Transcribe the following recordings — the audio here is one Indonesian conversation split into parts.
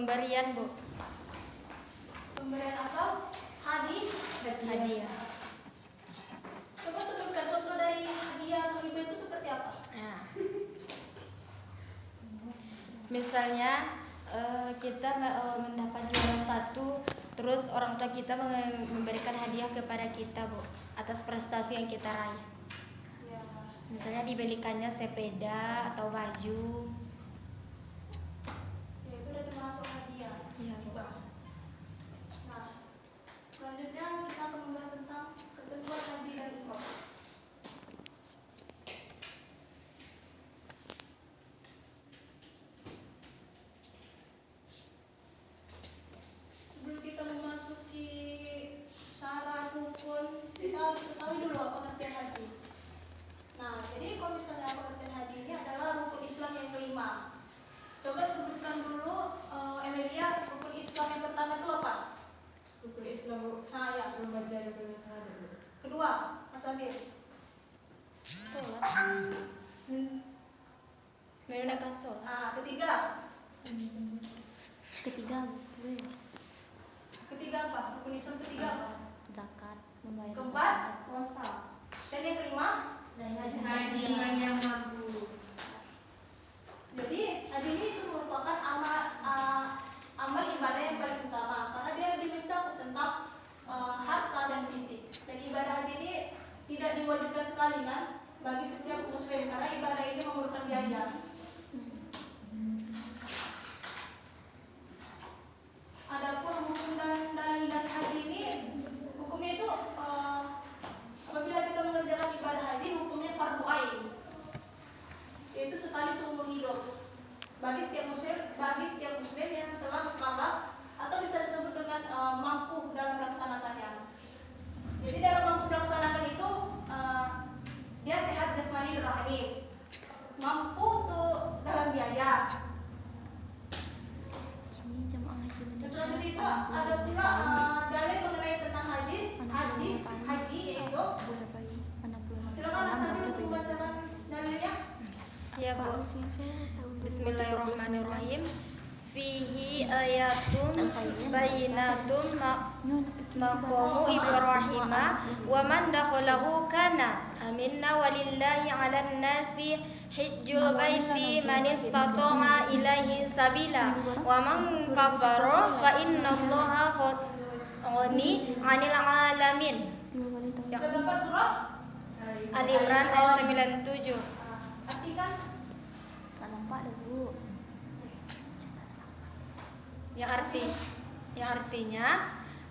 pemberian, Bu. Pemberian atau hadiah. Coba sebutkan contoh dari hadiah atau hibah itu seperti apa? Nah. Misalnya kita mendapat juara 1, terus orang tua kita memberikan hadiah kepada kita, Bu, atas prestasi yang kita raih. Ya. Misalnya dibelikannya sepeda atau baju. Ya, itu udah termasuk hadiah. Iya, Bu. Hibah. Nah, selanjutnya kita akan membahas tentang ketentuan haji dan umroh. Sebelum kita memasuki syarat rukun, kita harus ketahui dulu apa pengertian haji. Nah, jadi kalau misalnya pengertian haji ini adalah rukun Islam yang kelima. Coba sebutkan dulu, Emilia, rukun Islam yang pertama itu apa? Rukun Islam, Bu. Nah, ya. Membaca dan bersahadat, Bu. Kedua, Mas Amir. Sholat. Menunaikan sholat. Nah, ketiga. Ketiga, Bu. Ketiga apa? Rukun Islam ketiga apa? Zakat, membayar Keempat? zakat. Puasa. Dan yang kelima? Haji yang mampu. Jadi haji ini itu merupakan amal ibadah yang paling utama karena dia lebih mencakup tentang harta dan fisik. Dan ibadah haji ini tidak diwajibkan sekali kan bagi setiap muslim karena ibadah ini memerlukan biaya. Adapun hukum dan dalil haji ini, hukumnya itu apabila kita mengerjakan ibadah haji, hukumnya fardu ain, yaitu sekali seumur hidup bagi setiap muslim yang telah mukallaf atau bisa disebut dengan mampu dalam melaksanakannya. Jadi dalam mampu melaksanakan itu dia sehat jasmani dan rohani, mampu untuk dalam biaya. Dan selanjutnya itu ada pula dalil mengenai tentang haji yaitu, silakan Asal untuk membacakan dalilnya. Ya, Bu. Bismillahirrahmanirrahim. Fihi ayatum bayyinatum maqamu Ibrahim wa man dakhalahu kana aminna walillahi 'alan nasi hajjul baiti man istata'a ilaihi sabila wa man kafara fa innallaha ghani 'anil 'alamin. Ya. Terdapat surah Ali Imran ayat 97. artikan. Yang artinya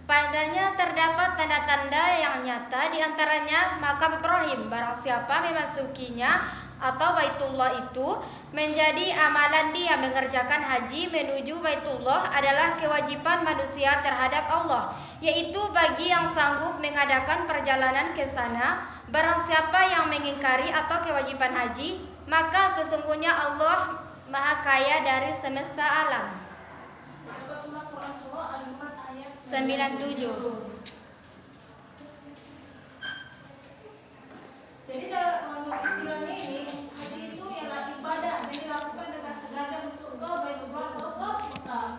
padanya terdapat tanda-tanda yang nyata, di antaranya makam Ibrahim. Barang siapa memasukinya atau Baitullah itu menjadi amalan dia. Mengerjakan haji menuju Baitullah adalah kewajiban manusia terhadap Allah, yaitu bagi yang sanggup mengadakan perjalanan ke sana. Barang siapa yang mengingkari atau kewajiban haji, maka sesungguhnya Allah Maha Kaya dari semesta alam. Dapat pula Quran surah Al-Imran ayat 97. Jadi menurut istilahnya ini, haji itu ialah ibadah yang dilakukan dengan sengaja untuk ke Baitullah atau ke Mekah.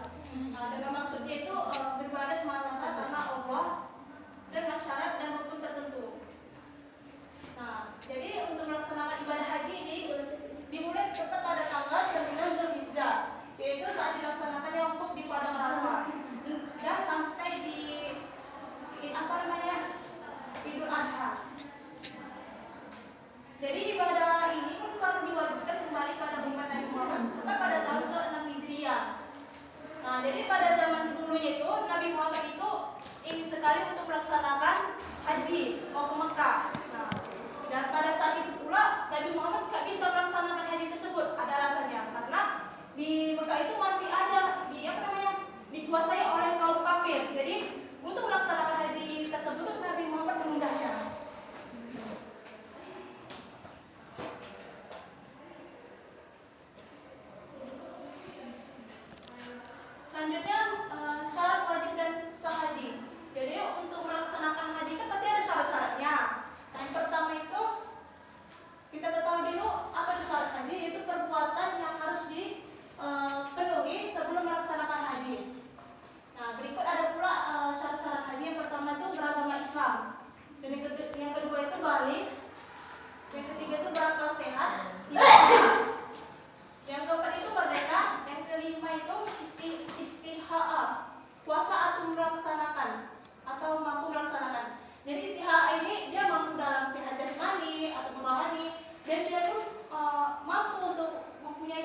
Nah, dengan maksudnya itu beribadah semata-mata karena Allah dengan syarat dan rukun tertentu. Nah, jadi untuk melaksanakan ibadah haji ini dimulai tepat pada tanggal 9 Zulhijjah, yaitu saat dilaksanakannya wukuf di Padang Arafah dan sampai di Idul Adha. Jadi ibadah ini pun baru diwajibkan kembali pada umat Nabi Muhammad sampai pada tahun ke-6 Hijriah. Nah, jadi pada zaman dulunya itu Nabi Muhammad itu ingin sekali untuk melaksanakan haji mau ke Mekah. Nah, dan pada saat itu pula Nabi Muhammad tidak bisa melaksanakan haji tersebut. Ada alasannya karena di Mekah itu masih ada dikuasai oleh kaum kafir. Jadi untuk melaksanakan haji tersebut Nabi Muhammad menundanya. Selanjutnya syarat wajib dan sah haji. Jadi untuk melaksanakan haji kan pasti ada syarat-syaratnya. Nah, yang pertama itu kita ketahui dulu apa itu syarat haji, yaitu perbuatan yang harus dipenuhi sebelum melaksanakan haji.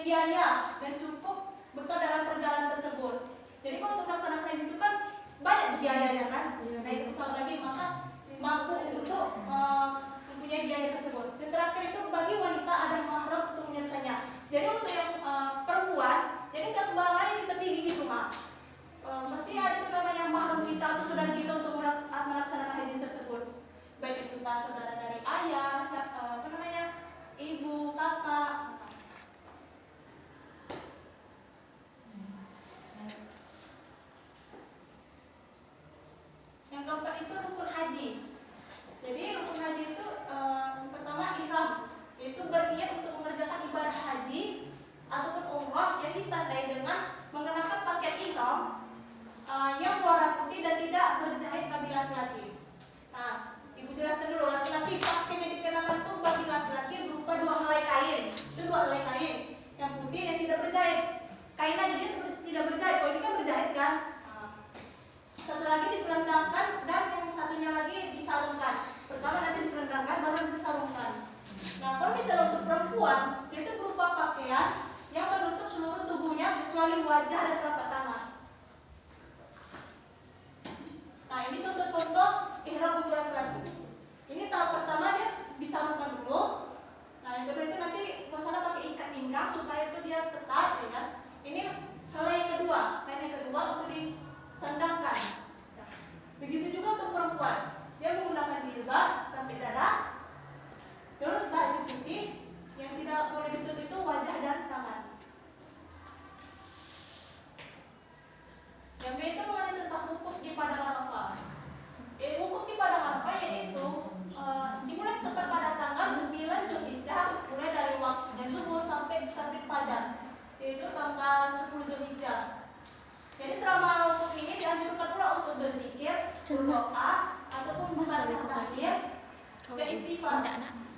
biaya dan cukup bekal dalam perjalanan tersebut. Jadi kalau untuk melaksanakan haji itu kan banyak biayanya kan, naik ke pesawat lagi, maka mampu untuk mempunyai biaya tersebut. Dan terakhir itu bagi wanita ada mahram untuk menyertanya. Jadi untuk yang perempuan, jadi nggak sembarangan kita pergi gitu mak. Mesti ada itu namanya mahram kita atau saudara kita untuk melaksanakan haji tersebut. Baik itu saudara dari ayah, apa namanya, ibu, kakak. Yang keempat itu rukun haji. Jadi rukun haji itu pertama ihram, yaitu berniat untuk mengerjakan ibadah haji ataupun umrah yang ditandai dengan mengenakan pakaian ihram yang berwarna putih dan tidak berjahit bagi laki-laki. Nah, ibu jelaskan dulu, laki-laki pakaian yang dikenakan itu bagi laki-laki berupa dua helai kain. Itu dua helai kain, yang putih yang tidak berjahit. Kain aja dia tidak berjahit, kalau ini kan berjahit kan. Satu lagi diselendangkan dan yang satunya lagi disarungkan. Pertama nanti diselendangkan, baru nanti disarungkan. Nah, kalau misalnya untuk perempuan, dia itu berupa pakaian yang menutup seluruh tubuhnya kecuali wajah dan telapak tangan. Nah, ini contoh-contoh ihram untuk laki-laki. Ini tahap pertama dia disarungkan dulu. Nah, yang kedua itu nanti masalah pakai ikat pinggang supaya itu dia ketat, ya kan? Ini helai yang kedua, kain yang kedua untuk disandangkan. Nah, begitu juga untuk perempuan, dia menggunakan jilbab sampai dada, terus baju putih yang tidak boleh ditutup itu wajah dan tangan. Yang itu mengenai tentang wukuf di padang Arafah. Wukuf di padang Arafah yaitu dimulai tepat pada tanggal 9 Zulhijjah, mulai dari waktunya zuhur sampai terbit fajar, yaitu tanggal 10 Zulhijjah. Jadi selama wukuf ini dianjurkan pula untuk berzikir, berdoa, ataupun membaca tahlil dan istighfar.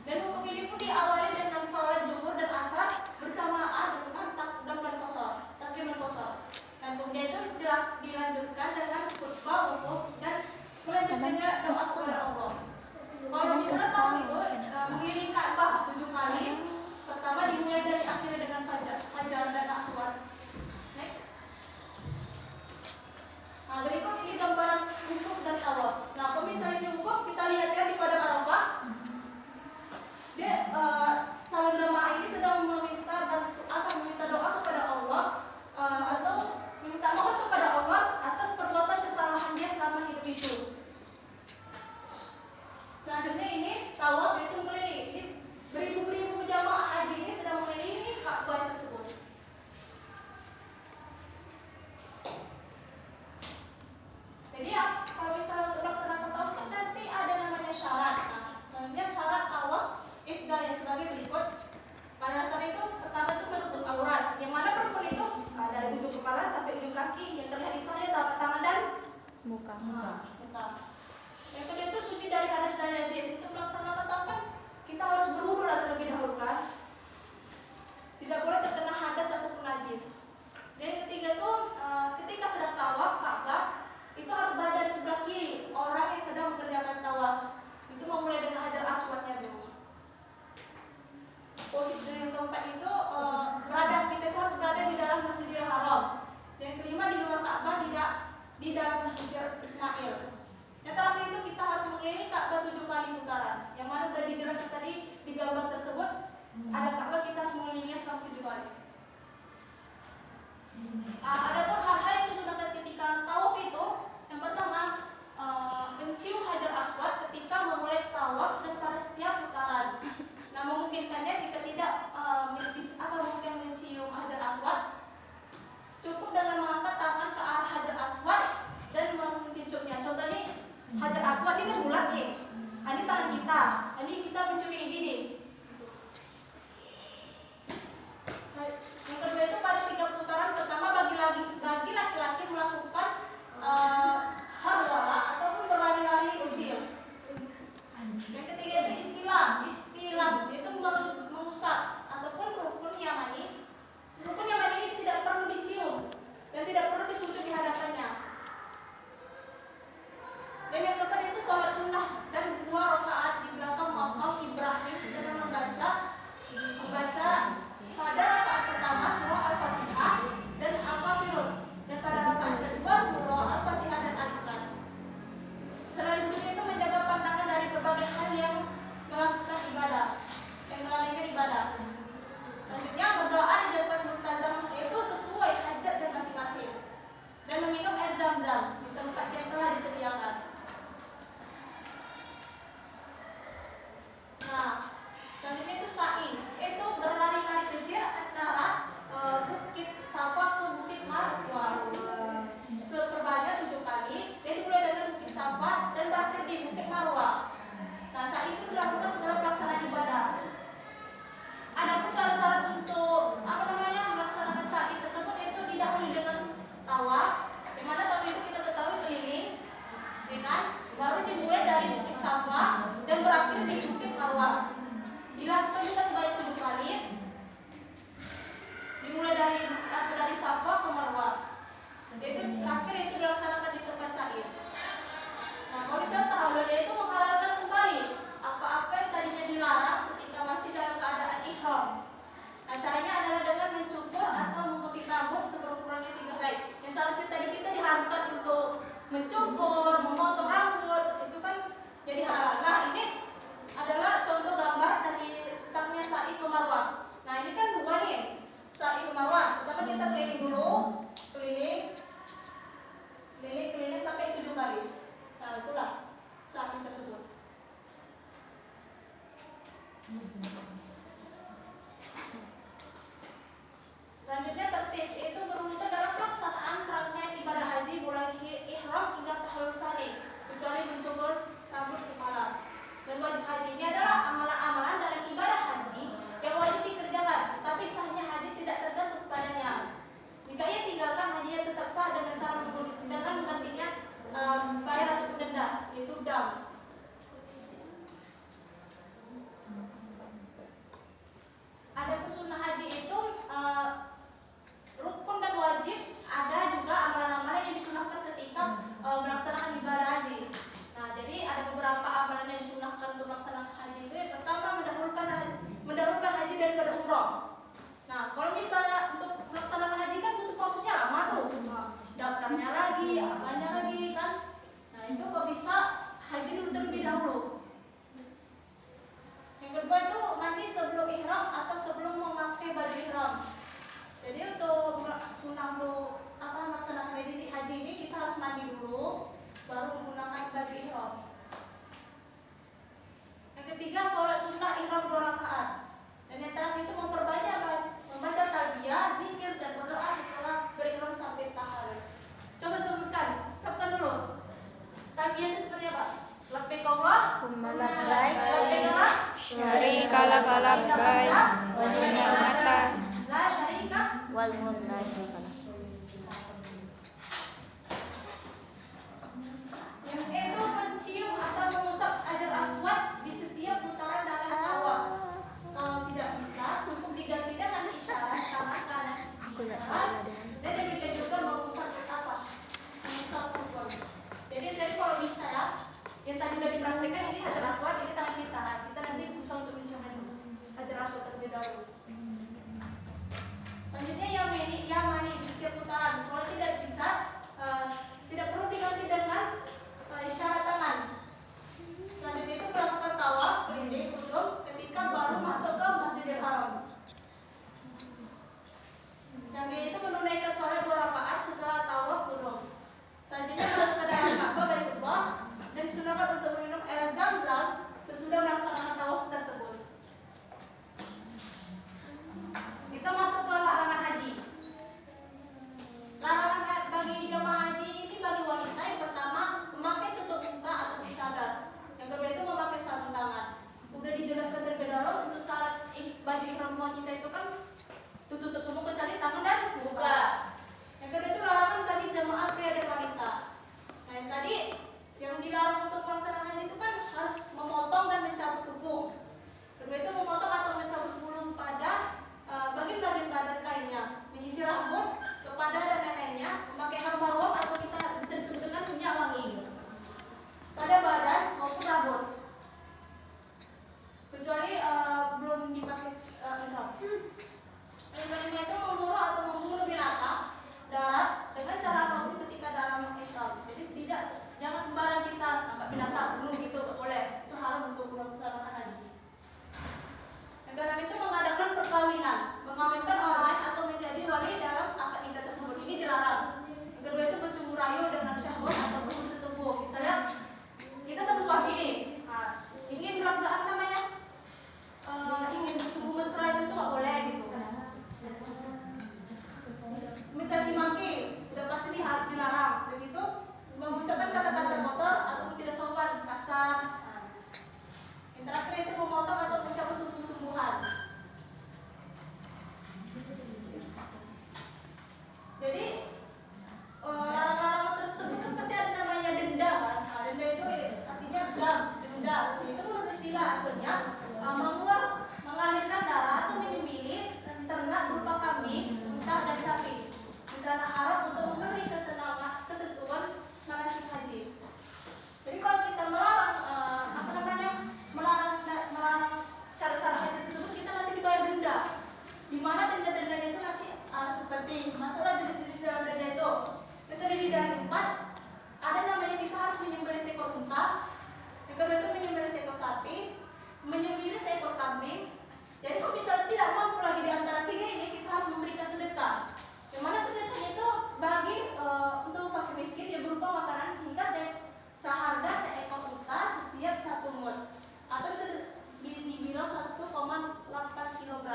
Dan wukuf ini pun diawali dengan sholat zuhur dan asar berjamaah dengan takbir dan qasar. Dan kemudian itu dilanjutkan dengan khutbah wukuf dan melanjutkannya doa kepada Allah. Kalau misalnya tahu itu mengelilingi Ka'bah 7 kali. Pertama dimulai dari akhirnya dengan fajar dan aswad. Next. Nah, berikut ini gambaran wukuf dan tawaf. Nah, kalau misalnya di wukuf kita lihat ya di padang Arafah, dia calon jemaah ini sedang meminta doa kepada Allah atau meminta mohon kepada Allah atas perbuatan kesalahan dia selama hidup itu. Selanjutnya ini tawaf, yaitu mengelilingi. Ini beribu-ribu jemaah haji ini sedang mengelilingi Ka'bah tersebut. Jadi ya, kalau misalnya untuk melaksanakan tawaf kan pasti ada namanya syarat. Nah, namanya syarat tawaf ifdah yang sebagai berikut. Pada dasarnya itu pertama itu menutup aurat. Yang mana perempuan itu dari ujung kepala sampai ujung kaki, yang terlihat itu hanya telapak tangan dan muka. Yang kedua itu suci dari hadas dan najis. Untuk melaksanakan tawaf kan kita harus berwudu terlebih dahulu kan. Tidak boleh terkena hadas ataupun najis. Dan yang ketiga itu ketika sedang tawaf Ka'bah itu harus berada di sebelah kiri orang yang sedang mengerjakan tawaf. Itu memulai dengan hajar aswadnya dulu. Posisi yang keempat itu kita itu harus berada di dalam Masjidil Haram. Dan kelima di luar Ka'bah, tidak di dalam Hajar Ismail. Yang terakhir itu kita harus mengelilingi Ka'bah 7 kali putaran. Yang mana sudah dijelaskan tadi di gambar tersebut, ada Ka'bah kita harus mengelilinginya selama 7 kali. Adapun hal-hal yang disunahkan ketika tawaf itu, yang pertama mencium hajar aswad ketika memulai tawaf dan pada setiap putaran. Nah, memungkinkannya jika tidak mungkin mencium hajar aswad, cukup dengan mengangkat tangan ke arah hajar aswad dan menciumnya. Contohnya hajar aswad ini kan bulat nih. Ini tangan kita. Ini kita mencium ini gini. Nah, yang kedua itu pada 3 putaran pertama bagi laki-laki melakukan harwala ataupun berlari-lari kecil. Yang ketiga itu istilah yaitu mengusap ataupun rukun yamani. Rukun yamani ini tidak perlu dicium dan tidak perlu disujud di hadapannya. Dan yang keempat itu sholat sunnah dan 2 rakaat di belakang makam Ibrahim dengan Bukit Marwah. Nah, sa'i itu dilakukan setelah pelaksanaan ibadah. Adapun syarat-syarat untuk melaksanakan sa'i tersebut itu didahului dengan tawaf, di mana tawaf itu kita ketahui keliling, ya kan? Baru dimulai dari Bukit Safa dan berakhir di Bukit Marwah. Dilakukan juga sebanyak 7 kali. Dimulai dari Safa ke Marwah. Itu terakhir itu dilaksanakan di tempat sa'i. Nah, kalau misalnya tahallul itu menghalalkan kembali apa-apa yang tadinya dilarang ketika masih dalam keadaan ihram. Nah, caranya adalah dengan mencukur atau memutih rambut sekurang-kurangnya 3 helai. Yang seharusnya tadi kita diharamkan untuk mencukur, memotong rambut, itu kan jadi halal. Nah, ini adalah contoh gambar dari startnya sa'i ke Marwah. Nah, ini kan 2 nih, sa'i ke Marwah. Pertama kita keliling dulu, keliling sampai 7 kali. Nah, itulah sa'i tersebut. Selanjutnya tertib itu beruntun dalam pelaksanaan rangkaian ibadah haji mulai ihram hingga tahallul tsani, kecuali mencukur rambut kepala. Dan wajib haji ini adalah amalan-amalan dalam ibadah haji yang wajib dikerjakan, tetapi sahnya haji tidak tergantung padanya. Jika ia tinggalkan, hajinya tetap sah dengan cara menggantinya bayar ataupun denda, yaitu dam. Adapun sunnah haji itu rukun dan wajib, ada juga amalan-amalan yang disunahkan ketika melaksanakan ibadah haji. Nah, jadi ada beberapa amalan yang disunahkan untuk melaksanakan haji itu. Yang pertama, mendahulukan haji daripada umroh. Nah, kalau misalnya untuk melaksanakan haji kan butuh prosesnya lama tuh, daftarnya lagi, apanya lagi kan. Nah, itu kok bisa haji dulu terlebih dahulu. Yang kedua itu mandi sebelum ihram atau sebelum memakai baju ihram. Jadi untuk sunnah untuk melaksanakan haji ini kita harus mandi dulu, baru menggunakan baju ihram. Yang ketiga, sholat sunnah ihram 2 rakaat. Dan yang terakhir itu membaca talbiyah, zikir dan berdoa setelah berihram sampai tahallul. Coba sebutkan dulu. Talbiyah itu seperti apa? Labbaik Allahumma labbaik, syarika lak labbaik, wa ni'mata la syarika wal mulk. Yang itu mencium atau mengusap hajar aswad di setiap putaran dalam tawaf. Kalau tidak bisa, cukup diganti dengan isyarat tangan kanan isyarat. Dan demikian juga mengusap punggung. Jadi kalau bisa ya, yang tadi sudah dipraktekkan ini hajar aswad, ini tangan kita. Kita nanti berusaha untuk mencium hajar aswad terlebih dahulu. Selanjutnya yamani di setiap putaran. Kalau tidak bisa, tidak perlu diganti dengan isyarat tangan. Selanjutnya itu melakukan tawaf keliling kudum ketika baru masuk ke Masjidil Haram. Yang ini itu menunaikan sholat 2 rakaat setelah tawaf kudum. Selanjutnya masuk ke dalam Ka'bah Baitullah dan disunahkan untuk minum air Zam-Zam sesudah melaksanakan tawaf tersebut. Kita masuk ke larangan haji. Larangan bagi jamaah haji ini bagi wanita yang pertama memakai tutup muka atau cadar. Yang kedua itu memakai sarung tangan. Udah dijelaskan terlebih dahulu untuk syarat baju ihram wanita itu kan tutup semua kecuali tangan dan muka. Yang kedua itu larangan bagi jamaah pria dan wanita. Nah, yang tadi yang dilarang untuk melaksanakan haji itu kan harus memotong dan mencabut kuku. Kedua itu memotong atau mencabut bulu pada bagian-bagian badan lainnya, menyisir rambut, kepada dan lain-lainnya, memakai harmarwah atau kita bisa disebut dengan minyak wangi pada badan maupun rambut, kecuali belum dipakai ihram. Yang kelima itu memburu atau membunuh binatang darat dengan cara apapun ketika dalam ihram. Jadi jangan sembarang kita nampak binatang bunuh gitu, tak boleh. Itu haram untuk melaksanakan haji. Yang keenam itu mengadakan perkawinan, mengawinkan orang lain atau menjadi wali dalam akad nikah tersebut. Ini dilarang. Yang kedua itu bercumbu rayu dengan syahwat atau bersetubuh. Misalnya kita sama suami nih, ingin melaksanakan ingin bercumbu mesra itu nggak boleh gitu. Mencaci maki udah pasti dilarang. Begitu mengucapkan kata-kata kotor atau tidak sopan, kasar sila artinya mengalirkan darah atau menyembelih ternak berupa kambing, unta dan sapi di tanah Arab untuk memenuhi ketentuan manasik haji. Jadi kalau kita melarang melarang syarat-syarat haji tersebut, kita nanti dibayar denda. Di mana denda-dendanya itu nanti seperti masalah jenis-jenis dalam denda itu terdiri dari 4. Ada namanya kita harus menyembelih seekor unta, yang kedua itu menyembelih seekor sapi, menyembelih seekor kambing. Jadi kalau misalnya tidak mampu lagi di antara 3 ini, kita harus memberikan sedekah. Yang mana sedekahnya itu bagi untuk fakir miskin yang berupa makanan sehingga seharga seekor unta setiap 1 mud atau bisa dibilang 1,8 kg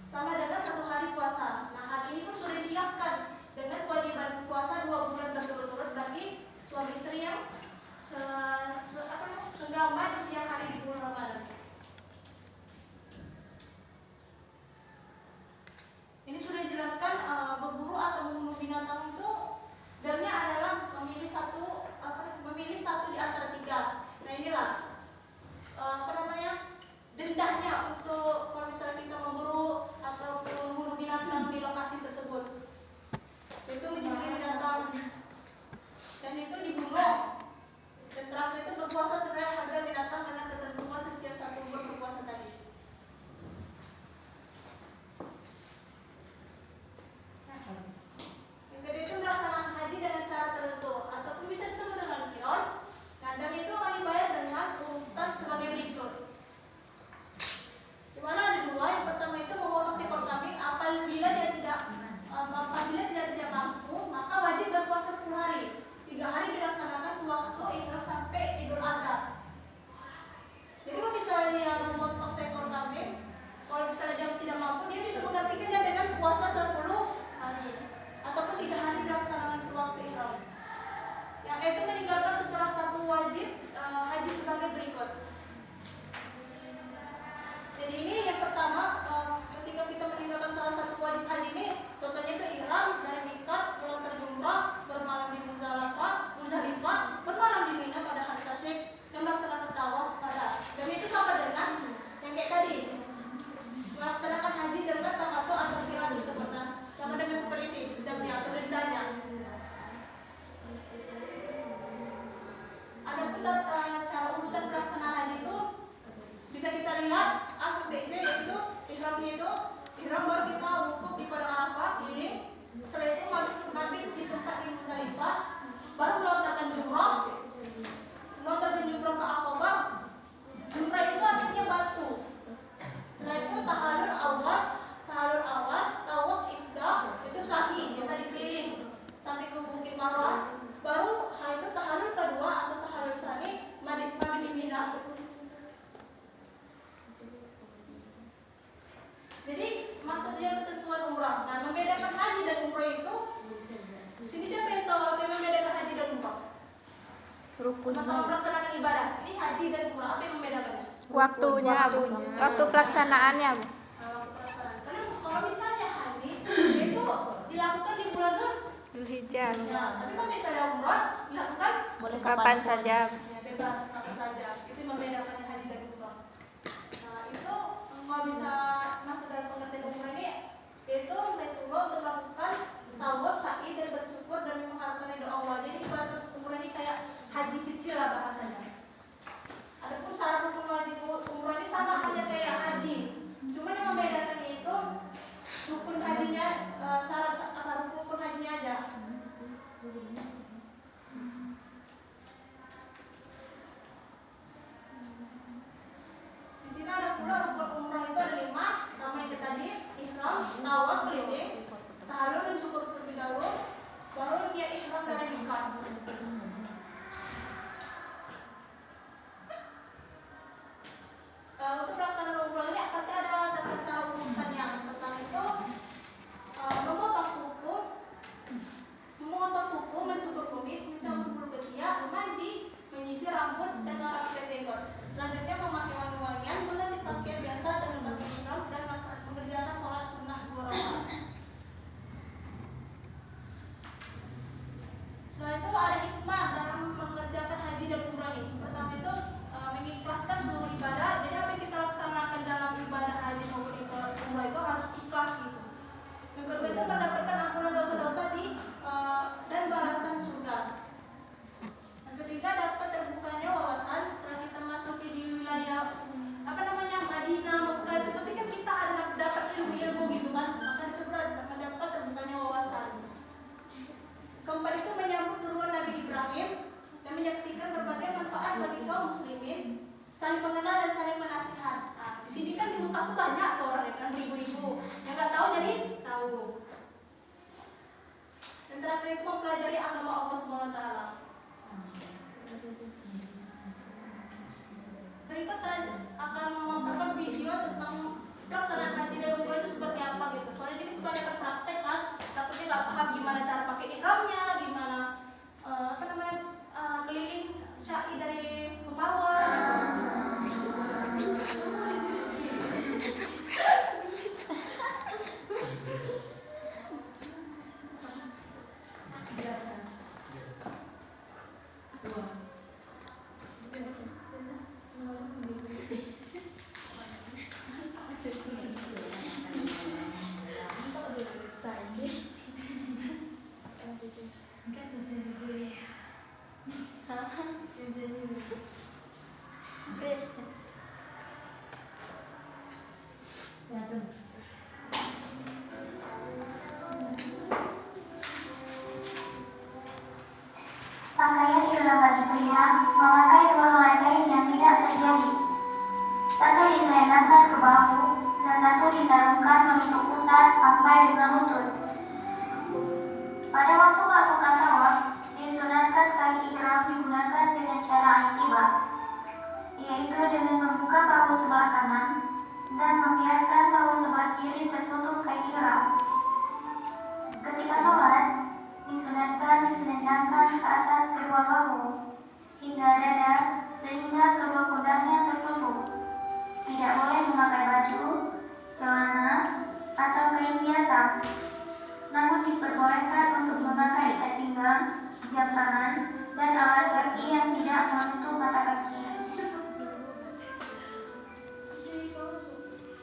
sama dengan 1 hari puasa. Nah, hal ini pun sudah dikiaskan dengan kewajiban puasa 2 bulan berturut-turut bagi suami istri yang senggama di siang hari di bulan Ramadan. Ini sudah dijelaskan berburu atau membunuh binatang itu dalilnya adalah memilih satu di antara 3. Nah, inilah dendahnya untuk kalau misalnya kita memburu atau membunuh binatang di lokasi tersebut. Itu menyembelih binatang dan itu dibunuh. Dan terakhir itu berpuasa sesuai harga binatang dengan ketentuan setiap 1 bulan berpuasa tadi. Yang kedua itu melaksanakan haji dengan cara tertentu ataupun bisa disebut dengan kiron. Nah, dan itu akan dibayar dengan urutan sebagai berikut. Di mana ada 2. Yang pertama itu memotong seekor kambing apabila dia tidak mampu, maka wajib berpuasa 10 hari. 3 hari dilaksanakan sewaktu ihram sampai Idul Adha. Jadi kalau misalnya dia memotong seekor kambing, kalau misalnya dia tidak mampu, dia bisa menggantikannya dengan puasa 10 hari ataupun 3 hari dilaksanakan sewaktu ihram. Yang itu meninggalkan setelah 1 wajib haji sebagai berikut. Jadi ini yang pertama, ketika kita meninggalkan salah satu wajib haji ini, contohnya itu ihram dari miqat, melontar jumrah, bermalam di Muzdalifah, bermalam di Mina pada hari tasyrik, dan melaksanakan tawaf pada. Dan itu sama dengan yang kayak tadi, melaksanakan haji dengan tamattu atau qiran sama dengan seperti ini, jamnya atau dendanya. Adapun cara urutan pelaksanaan haji itu bisa kita lihat A sampai C, yaitu ihramnya itu ihram baru kita wukuf di padang Arafah keliling. Setelah itu mabit di tempat di Muzdalifah, baru melontarkan jumrah ke Aqabah. Jumrah itu artinya batu. Setelah itu tahallul awal, tawaf ifdah, itu sa'i yang tadi keliling sampai ke Bukit Marwah. Baru hal itu tahallul kedua atau tahallul tsani, mabit di Mina. Jadi maksudnya ketentuan umrah. Nah, membedakan haji dan umrah itu, di sini siapa yang tahu apa yang membedakan haji dan umrah? Sama-sama melaksanakan ibadah. Ini haji dan umrah, apa yang membedakannya? Waktunya. Waktu pelaksanaannya. Waktu pelaksanaan. Karena kalau misalnya haji itu dilakukan di bulan Zulhijjah. Nah, tapi kalau misalnya umrah dilakukan Kapan saja. ya, bebas kapan saja. Itu yang membedakannya haji dan umrah. Nah, itu kalau bisa masuk dalam pengertian umrah ini, itu Baitullah untuk melakukan tawaf, sa'i dan bersyukur dan mengharapkan ridho Allah. Jadi ibarat umrah ini kayak haji kecil lah bahasanya. Adapun syarat rukun wajib umrah ini sama halnya kayak haji. Cuma yang membedakannya itu rukun hajinya, syarat rukun hajinya aja. Di sini ada pula rukun umrah itu ada 5, sama yang tadi, ihram, tawaf keliling, tahallul dan syukur terlebih dahulu, baru niat ihram dari miqat. Untuk pelaksanaan umrah ini pasti ada tata cara urutannya. Pertama itu memotong kuku, mencukur kumis, mencampur bulu ketiak, mandi, menyisir rambut dan merapikan jenggot. Selanjutnya memakai wangi-wangian, mengganti pakaian biasa dengan pakaian ihram dan mengerjakan sholat sunnah 2 rakaat. Setelah itu ada hikmah dalam mengerjakan haji dan umrah ini. Pertama itu mengikhlaskan seluruh ibadah saling mengenal dan saling menasihat. Nah, di sini kan di muka tuh banyak tuh orang kan beribu-ribu yang nggak tahu jadi tahu. Dan terakhir itu mempelajari agama Allah SWT. Berikut akan memaparkan video tentang pelaksanaan haji dan umroh itu seperti apa gitu. Soalnya ini kebanyakan praktek kan, takutnya nggak paham gimana cara pakai ihramnya, gimana keliling syai dari pembawa. Pakaian ihram bagi pria memakai dua helai kain yang tidak terjadi. Satu diselendangkan ke bahu dan satu disarungkan menutup pusar sampai dengan lutut. Pada waktu melakukan tawaf, disunatkan kain ihram digunakan dengan cara i'tibah, yaitu dengan membuka bahu sebelah kanan dan membiarkan bahu sebelah kiri tertutup kain ihram. Ketika sholat, disunatkan diselendangkan ke atas kedua bahu hingga dada sehingga kedua pundaknya tertutup. Tidak boleh memakai baju, celana, atau kain biasa. Namun diperbolehkan untuk memakai ikat pinggang, jam tangan, dan alas kaki yang tidak menutup mata kaki.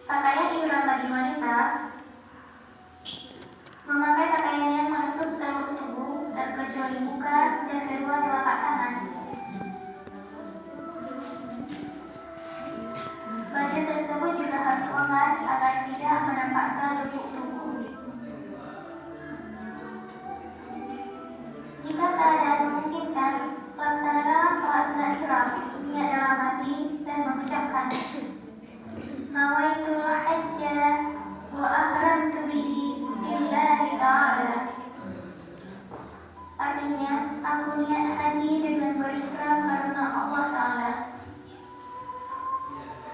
Pakaian ihram bagi wanita memakai pakaian yang menutup seluruh tubuh dan kecuali muka dan kedua telapak tangan. Baju tersebut juga harus longgar agar tidak menampakkan lekuk tubuh. Jika keadaan memungkinkan, laksanakanlah sholat sunat ihram, niat dalam hati dan mengucapkan nawaitul hajja wa ahramtu bihi lillahi ta'ala. Artinya, aku niat haji dengan berihram karena Allah Ta'ala.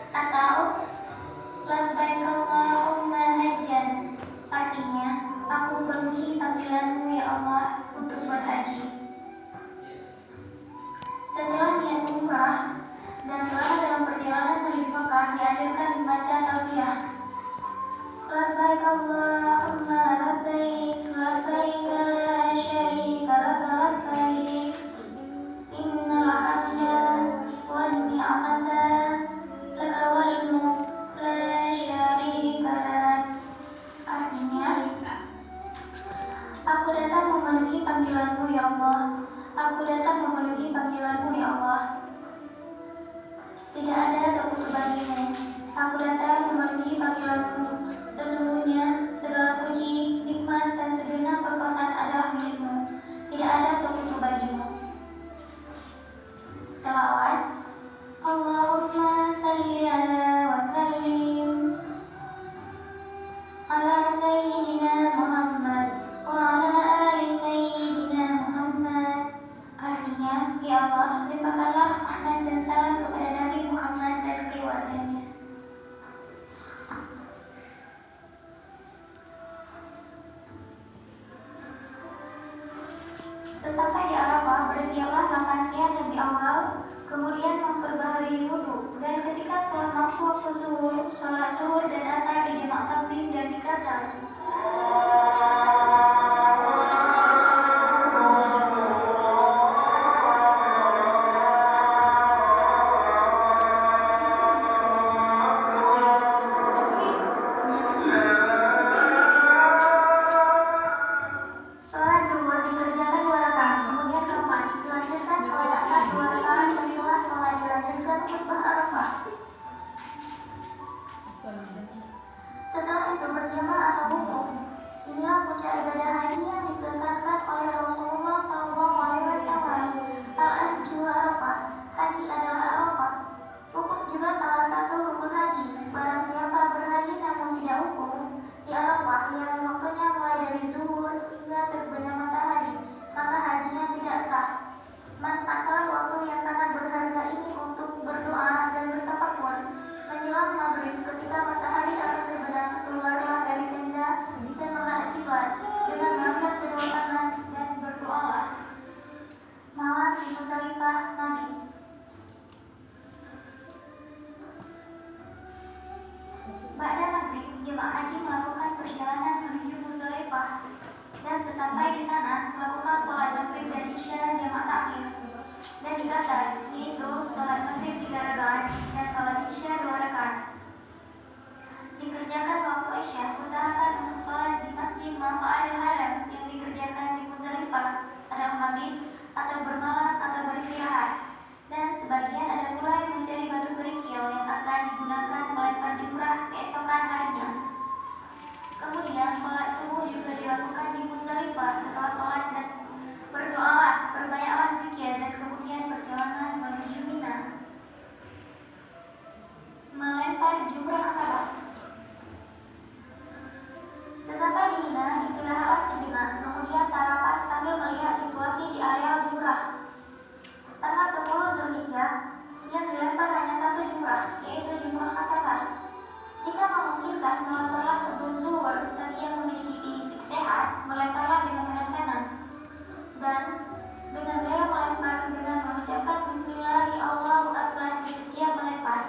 Atau labbaik Allahumma hajjan, artinya aku penuhi panggilanmu ya Allah untuk berhaji. Setelah niat umrah dan selama dalam perjalanan menuju Mekah dianjurkan membaca talbiyah. Labbaik Allahumma labbaik, labbaik la syarika laka labbaik, innal hamda wan ni'mata laka wal mulk la syarika lak. Artinya, aku datang memenuhi panggilanmu ya Allah. Aku datang memenuhi panggilanmu ya Allah. Tidak ada sekutu bagimu. Aku datang memenuhi panggilanmu. Sesungguhnya segala puji, nikmat dan segenap kekuasaan adalah milikmu. Tidak ada sekutu bagimu. Salawat. Allahumma salli ala wa sallim ala Sayyidina Muhammad wa ala ali Sayyidina Muhammad. Artinya, ya Allah, limpahkanlah rahmat dan salam kepada Nabi Muhammad dan keluarganya. jemaah haji melakukan perjalanan menuju Muzdalifah dan sesampai di sana melakukan sholat maghrib dan isya jamaah takhir dan dikasar, yaitu sholat maghrib 3 rakaat dan sholat isya 2 rakaat. Dikerjakan waktu isya, usahakan untuk sholat di Masjid Mash'aril Haram yang dikerjakan di Muzdalifah adalah maghrib atau bermalam atau beristirahat, dan sebagian ada pula yang mencari batu kerikil yang akan digunakan melempar jumrah keesokan harinya. Kemudian sholat subuh juga dilakukan di Muzdalifah. Setelah sholat dan berdoalah, perbanyaklah zikir, dan kemudian perjalanan menuju Mina. Melempar jumrah akabah. Sesampai di Mina, istirahatlah sejenak, kemudian sarapan sambil melihat situasi di areal jumrah. Tanggal 10 Zulhijjah yang dilempar hanya 1 jumrah, yaitu jumrah akabah. Jika memungkinkan, melontarlah sebelum zuhur, dan yang memiliki fisik sehat melemparlah dengan tangan kanan, dan dengan gaya melempar dengan mengucapkan Bismillahi Allahu Akbar di setiap melempar.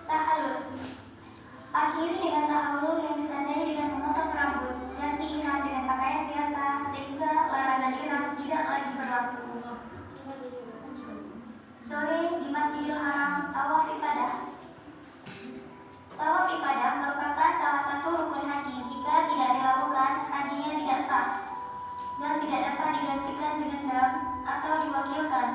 Tahallul. Akhiri dengan tahallul yang ditandai dengan memotong rambut, ganti ihram dengan pakaian biasa sehingga larangan ihram tidak lagi berlaku. Sore di Masjidil Haram, tawaf ifadah. Tawaf ifadah merupakan salah satu rukun haji. Jika tidak dilakukan, hajinya tidak sah dan tidak dapat digantikan dengan dam atau diwakilkan.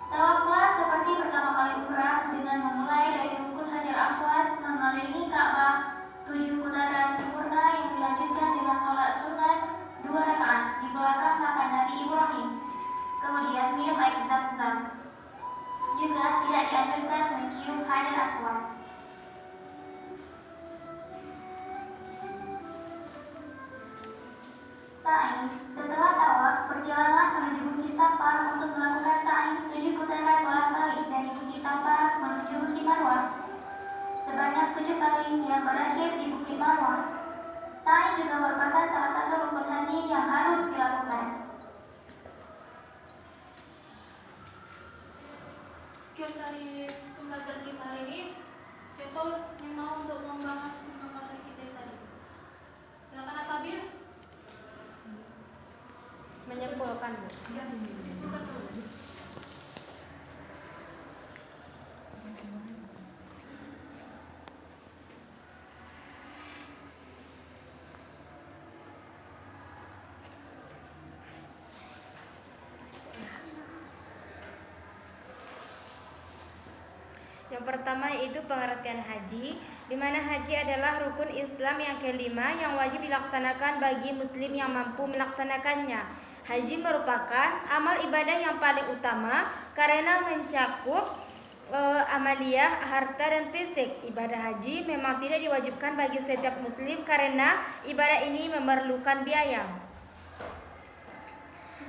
Tawaflah seperti pertama kali umrah dengan memulai dari rukun Hajar Aswad, mengelilingi Ka'bah 7 putaran sempurna yang dilanjutkan dengan sholat sunat 2 rakaat di belakang makam Nabi Ibrahim. Kemudian minum air Zam-Zam. Juga tidak dianjurkan mencium Hajar Aswad. Sa'i. Setelah tawaf, berjalanlah menuju Bukit Safa untuk melakukan sa'i 7 putaran bolak-balik dari Bukit Safa menuju Bukit Marwah, sebanyak 7 kali yang berakhir di Bukit Marwah. Sa'i juga merupakan salah satu rukun haji yang harus dilakukan. Sekian dari pembelajaran kita hari ini. Siapa yang mau untuk membahas tentang materi kita yang tadi? Silakan Asabir. Menyimpulkan, Bu. Ya, simpulkan dulu. Yang pertama yaitu pengertian haji, di mana haji adalah rukun Islam yang kelima yang wajib dilaksanakan bagi muslim yang mampu melaksanakannya. Haji merupakan amal ibadah yang paling utama karena mencakup amaliyah, harta, dan fisik. Ibadah haji memang tidak diwajibkan bagi setiap muslim karena ibadah ini memerlukan biaya.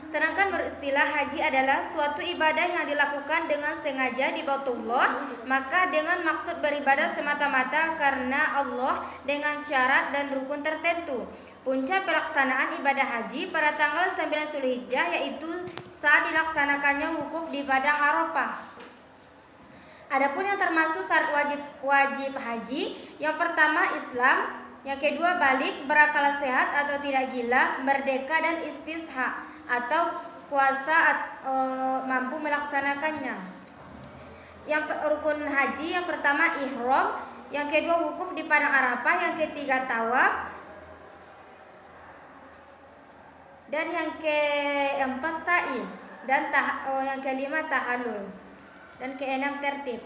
Sedangkan beristilah haji adalah suatu ibadah yang dilakukan dengan sengaja di Baitullah, maka dengan maksud beribadah semata-mata karena Allah dengan syarat dan rukun tertentu. Puncak pelaksanaan ibadah haji pada tanggal 9 Zulhijjah yaitu saat dilaksanakannya wukuf di Padang Arafah. Adapun yang termasuk syarat wajib haji, yang pertama Islam, yang kedua balik, berakal sehat atau tidak gila, merdeka dan istisha atau kuasa mampu melaksanakannya. Yang rukun haji yang pertama ihram, yang kedua wukuf di Padang Arafah, yang ketiga tawaf, dan yang keempat sa'i, dan yang kelima tahallul, dan keenam tertib.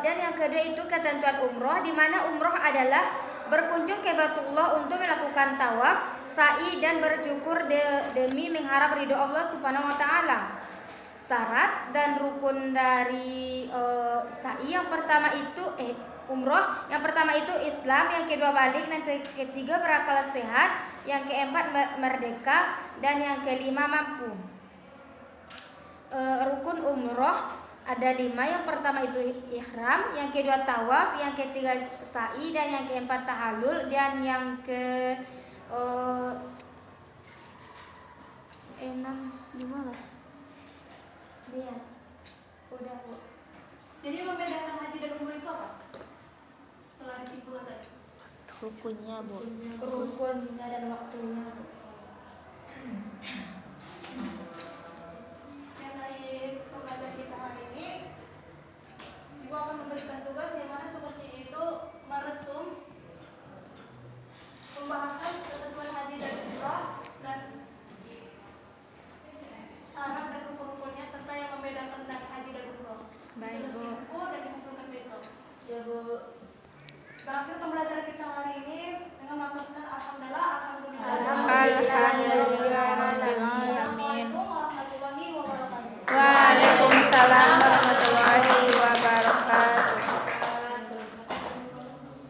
Dan yang kedua itu ketentuan umroh, di mana umroh adalah berkunjung ke Baitullah untuk melakukan tawaf, sa'i, dan bersyukur demi mengharap ridho Allah Subhanahu wa taala. Syarat dan rukun dari sa'i yang pertama itu umroh, yang pertama itu Islam, yang kedua balik, yang ketiga berakal sehat, yang keempat merdeka, dan yang kelima mampu. Rukun umroh ada 5, yang pertama itu ihram, yang kedua tawaf, yang ketiga sa'i, dan yang keempat tahallul, dan yang ke 6 gimana? Iya. Udah, Bu. Jadi membedakan haji dan umroh itu apa? Setelah disimpulkan tadi. Rukunnya, Bu. Rukunnya dan waktunya. Sekian dari pembelajaran kita hari ini. Ibu akan memberikan tugas yang mana tugasnya itu meresum pembahasan ketentuan haji dan umrah dan syarat dan rukun-rukunnya serta yang membedakan dari haji dan umrah. Baik, Tulis di Bu. buku dan dikumpulkan besok. Ya, Bu. Berakhir pembelajaran kita hari ini dengan melafazkan alhamdulillah. Alhamdulillah. Assalamualaikum warahmatullahi wabarakatuh. Waalaikumsalam